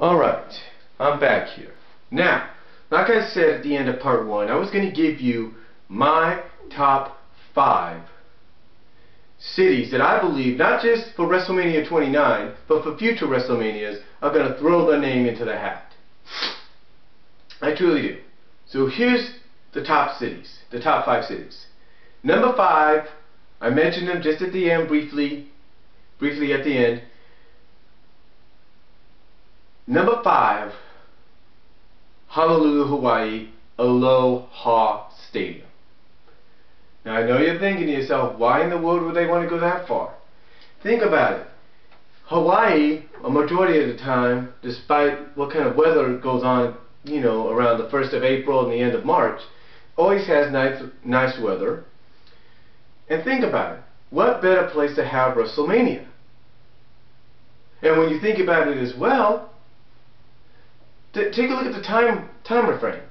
Alright, I'm back here. Now, like I said at the end of part 1, I was going to give you my top 5 cities that I believe, not just for WrestleMania 29, but for future WrestleManias, are going to throw their name into the hat. I truly do. So here's the top cities, the top 5 cities. Number 5, I mentioned them just at the end, briefly at the end. Number 5, Honolulu, Hawaii, Aloha Stadium. Now I know you're thinking to yourself, why in the world would they want to go that far? Think about it. Hawaii, a majority of the time, despite what kind of weather goes on, you know, around the 1st of April and the end of March, always has nice weather. And think about it. What better place to have WrestleMania? And when you think about it as well, take a look at the time frame.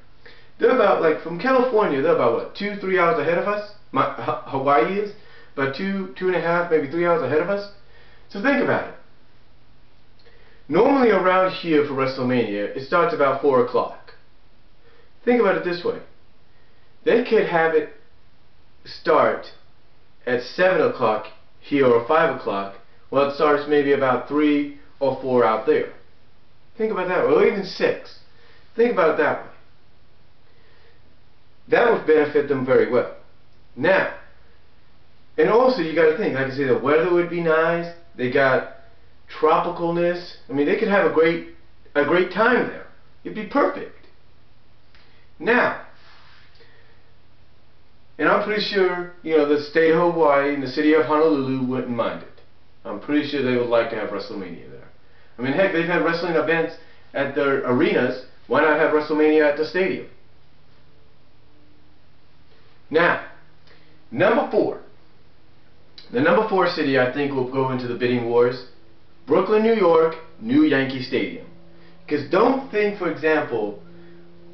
They're about, like, from California, they're about, what, 2-3 hours ahead of us? Hawaii is about 2.5, maybe 3 hours ahead of us. So think about it. Normally around here for WrestleMania, it starts about 4 o'clock. Think about it this way. They could have it start at 7 o'clock here or 5 o'clock, while it starts maybe about 3 or 4 out there. Think about that, or even 6. Think about it that way. That would benefit them very well. Now, and also you got to think, like I say, the weather would be nice. They got tropicalness. I mean, they could have a great time there. It'd be perfect. Now, and I'm pretty sure, you know, the state of Hawaii and the city of Honolulu wouldn't mind it. I'm pretty sure they would like to have WrestleMania there. I mean, heck, they've had wrestling events at their arenas. Why not have WrestleMania at the stadium? Now, number 4. The number 4 city I think will go into the bidding wars. Brooklyn, New York, new Yankee Stadium. Because don't think, for example,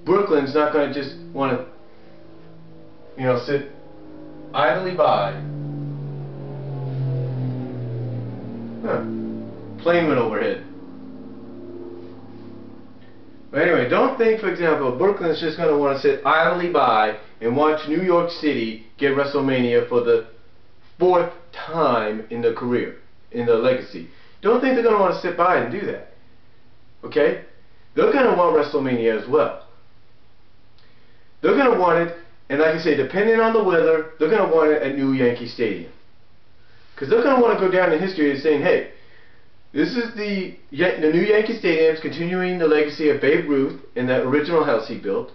Brooklyn's not going to just want to, you know, sit idly by. Plane went overhead. But anyway, don't think, for example, Brooklyn's just going to want to sit idly by and watch New York City get WrestleMania for the 4th time in their career, in their legacy. Don't think they're going to want to sit by and do that. Okay? They're going to want WrestleMania as well. They're going to want it, and like I say, depending on the weather, they're going to want it at new Yankee Stadium. Because they're going to want to go down in history as saying, hey, this is the new Yankee Stadium's continuing the legacy of Babe Ruth in that original house he built.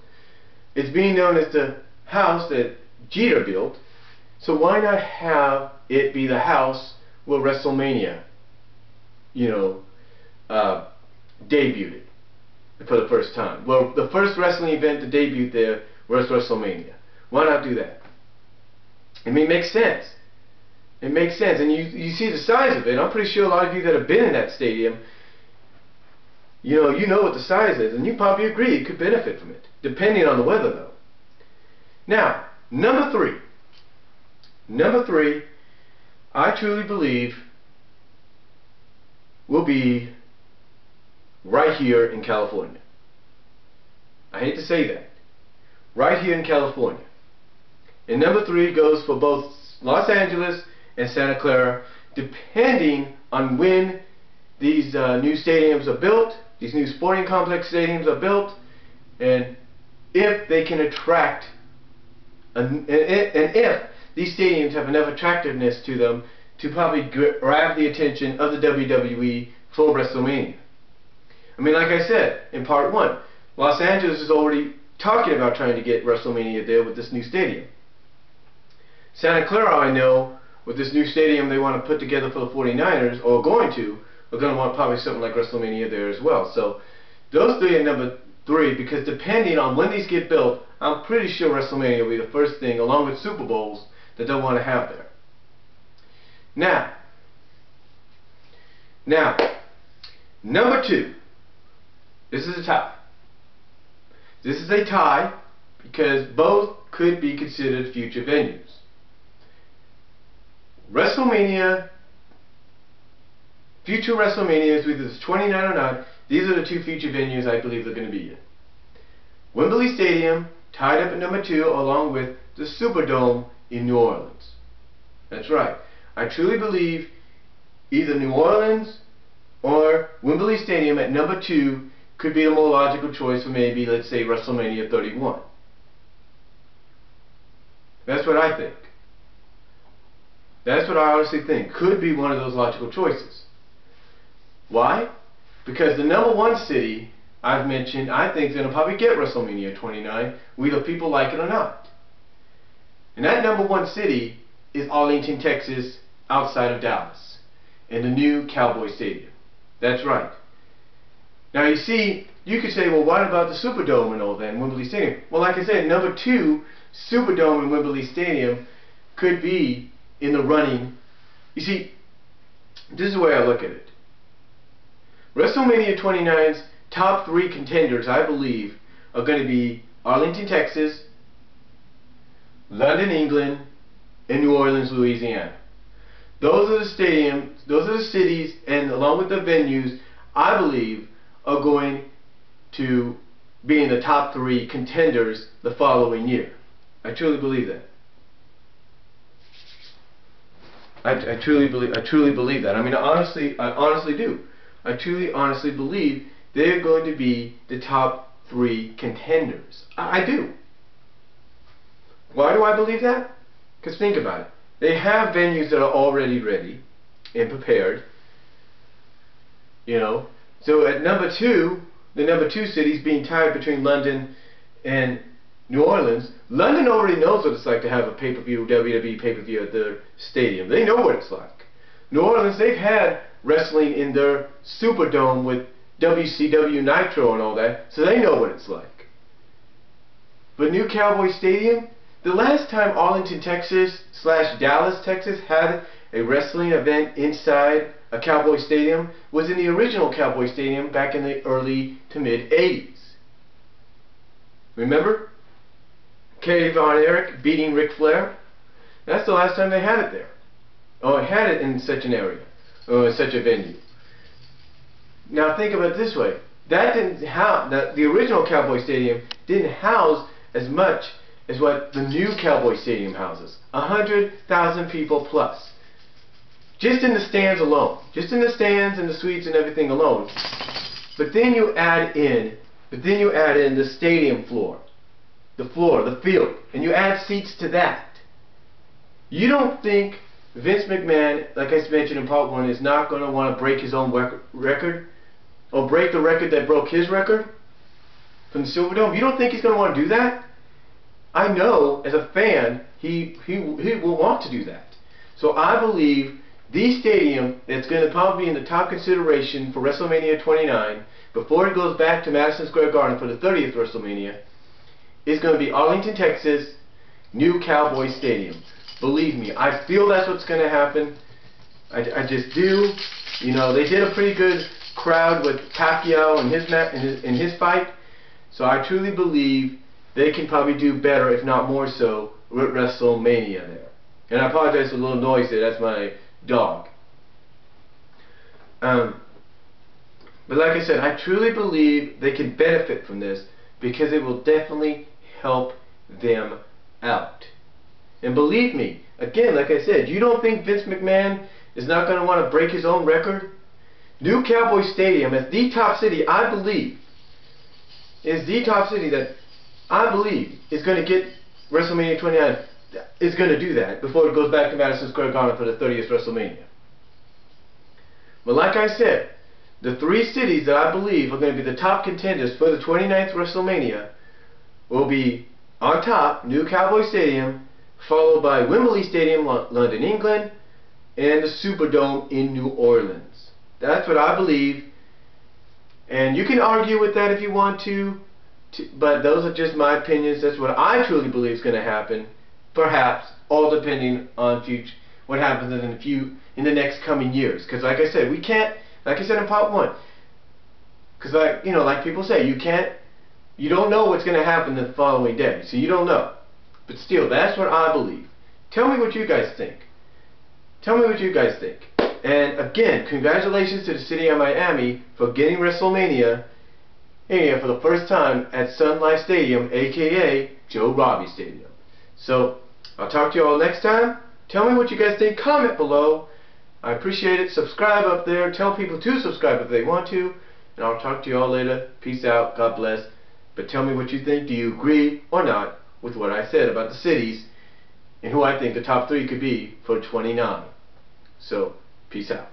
It's being known as the house that Jeter built. So why not have it be the house where WrestleMania, you know, debuted it for the first time? Well, the first wrestling event to debut there was WrestleMania. Why not do that? I mean, it makes sense. It makes sense, and you see the size of it. I'm pretty sure a lot of you that have been in that stadium, you know what the size is, and you probably agree it could benefit from it, depending on the weather, though. Now, number 3. Number 3, I truly believe, will be right here in California. I hate to say that. Right here in California. And number 3 goes for both Los Angeles and Santa Clara, depending on when these new stadiums are built, these new sporting complex stadiums are built, and if they can attract, and if these stadiums have enough attractiveness to them to probably grab the attention of the WWE for WrestleMania. I mean, like I said in part 1, Los Angeles is already talking about trying to get WrestleMania there with this new stadium. Santa Clara, I know, with this new stadium they want to put together for the 49ers, or are going to want probably something like WrestleMania there as well. So those 3 are number 3, because depending on when these get built, I'm pretty sure WrestleMania will be the first thing, along with Super Bowls, that they'll want to have there. Now, number 2. This is a tie. This is a tie because both could be considered future venues. WrestleMania, future WrestleManias, whether it's 29 or not, these are the two future venues I believe they're going to be in. Wembley Stadium, tied up at number 2, along with the Superdome in New Orleans. That's right. I truly believe either New Orleans or Wembley Stadium at number 2 could be a more logical choice for maybe, let's say, WrestleMania 31. That's what I think. That's what I honestly think could be one of those logical choices. Why? Because the number 1 city I've mentioned, I think is going to probably get WrestleMania 29, whether people like it or not. And that number 1 city is Arlington, Texas, outside of Dallas, in the new Cowboy Stadium. That's right. Now you see, you could say, well, what about the Superdome and all that, and Wembley Stadium? Well, like I said, number 2, Superdome and Wembley Stadium could be in the running. You see, this is the way I look at it. WrestleMania 29's top 3 contenders, I believe, are going to be Arlington, Texas, London, England, and New Orleans, Louisiana. Those are the stadiums, those are the cities, and along with the venues, I believe, are going to be in the top 3 contenders the following year. I truly believe that. I truly believe that. I mean, I honestly do. I truly, honestly believe they're going to be the top 3 contenders. I do. Why do I believe that? Because think about it. They have venues that are already ready and prepared. You know. So at number 2, the number 2 cities being tied between London and New Orleans, London already knows what it's like to have a pay-per-view, WWE pay-per-view at their stadium. They know what it's like. New Orleans, they've had wrestling in their Superdome with WCW Nitro and all that, so they know what it's like. But New Cowboy Stadium, the last time Arlington, Texas / Dallas, Texas had a wrestling event inside a Cowboy Stadium was in the original Cowboy Stadium back in the early to mid 80s. Remember? Kerry Von Erich beating Ric Flair? That's the last time they had it there. Or had it in such an area, or in such a venue. Now think about it this way. That didn't house, the original Cowboy Stadium didn't house as much as what the new Cowboy Stadium houses. 100,000 people plus. Just in the stands alone. Just in the stands and the suites and everything alone. But then you add in the stadium floor. The field. And you add seats to that. You don't think Vince McMahon, like I mentioned in part 1, is not going to want to break his own record? Or break the record that broke his record from the Silverdome? You don't think he's going to want to do that? I know, as a fan, he will want to do that. So I believe the stadium that's going to probably be in the top consideration for WrestleMania 29, before it goes back to Madison Square Garden for the 30th WrestleMania, is going to be Arlington, Texas, new Cowboy Stadium. Believe me, I feel that's what's going to happen. I just do. You know, they did a pretty good crowd with Pacquiao in his fight, so I truly believe they can probably do better, if not more so, with WrestleMania there. And I apologize for the little noise there. That's my dog. But like I said, I truly believe they can benefit from this because it will definitely help them out. And believe me, again, like I said, you don't think Vince McMahon is not going to want to break his own record? New Cowboy Stadium is the top city, I believe, is the top city that I believe is going to get WrestleMania 29, is going to do that before it goes back to Madison Square Garden for the 30th WrestleMania. But like I said, the 3 cities that I believe are going to be the top contenders for the 29th WrestleMania will be on top, New Cowboy Stadium, followed by Wembley Stadium, London, England, and the Superdome in New Orleans. That's what I believe, and you can argue with that if you want to, but those are just my opinions. That's what I truly believe is going to happen, perhaps, all depending on what happens in the next coming years. Because like I said, we can't, like I said in part 1, because like people say, you don't know what's going to happen the following day, so you don't know. But still, that's what I believe. Tell me what you guys think. Tell me what you guys think. And again, congratulations to the city of Miami for getting Wrestlemania here for the first time at Sun Life Stadium, aka Joe Robbie Stadium. So, I'll talk to you all next time. Tell me what you guys think. Comment below. I appreciate it. Subscribe up there. Tell people to subscribe if they want to. And I'll talk to you all later. Peace out. God bless. But tell me what you think. Do you agree or not with what I said about the cities and who I think the top 3 could be for 29? So, peace out.